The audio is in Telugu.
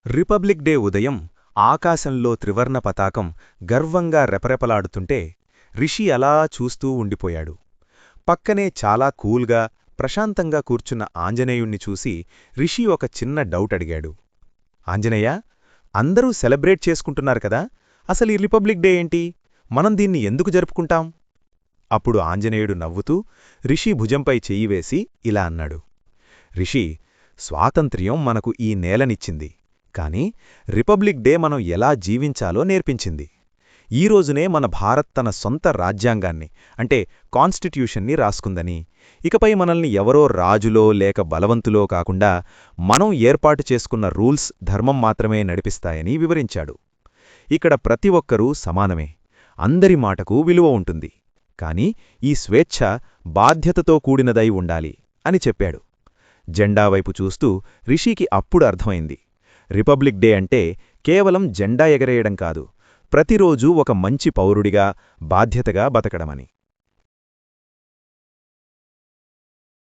రిపబ్లిక్ డే ఉదయం ఆకాశంలో త్రివర్ణ పతాకం గర్వంగా రెపరెపలాడుతుంటే రిషి అలా చూస్తూ ఉండిపోయాడు. పక్కనే చాలా కూల్గా ప్రశాంతంగా కూర్చున్న ఆంజనేయుణ్ణి చూసి రిషి ఒక చిన్న డౌట్ అడిగాడు. ఆంజనేయ, అందరూ సెలబ్రేట్ చేసుకుంటున్నారు కదా, అసలు ఈ రిపబ్లిక్ డే ఏంటి? మనం దీన్ని ఎందుకు జరుపుకుంటాం? అప్పుడు ఆంజనేయుడు నవ్వుతూ రిషి భుజంపై చెయ్యివేసి ఇలా అన్నాడు. రిషి, స్వాతంత్ర్యం మనకు ఈ నేలనిచ్చింది, కాని రిపబ్లిక్ డే మనం ఎలా జీవించాలో నేర్పించింది. ఈరోజునే మన భారత్ తన సొంత రాజ్యాంగాన్ని అంటే కాన్స్టిట్యూషన్ని రాసుకుందని, ఇకపై మనల్ని ఎవరో రాజులో లేక బలవంతులో కాకుండా మనం ఏర్పాటు చేసుకున్న రూల్స్ ధర్మం మాత్రమే నడిపిస్తాయని వివరించాడు. ఇక్కడ ప్రతి ఒక్కరూ సమానమే, అందరి మాటకు విలువ ఉంటుంది, కాని ఈ స్వేచ్ఛ బాధ్యతతో కూడినదై ఉండాలి అని చెప్పాడు. జెండావైపు చూస్తూ రిషికి అప్పుడు అర్థమైంది, రిపబ్లిక్ డే అంటే కేవలం జెండా ఎగరేయడం కాదు, ప్రతిరోజూ ఒక మంచి పౌరుడిగా బాధ్యతగా బతకడమని.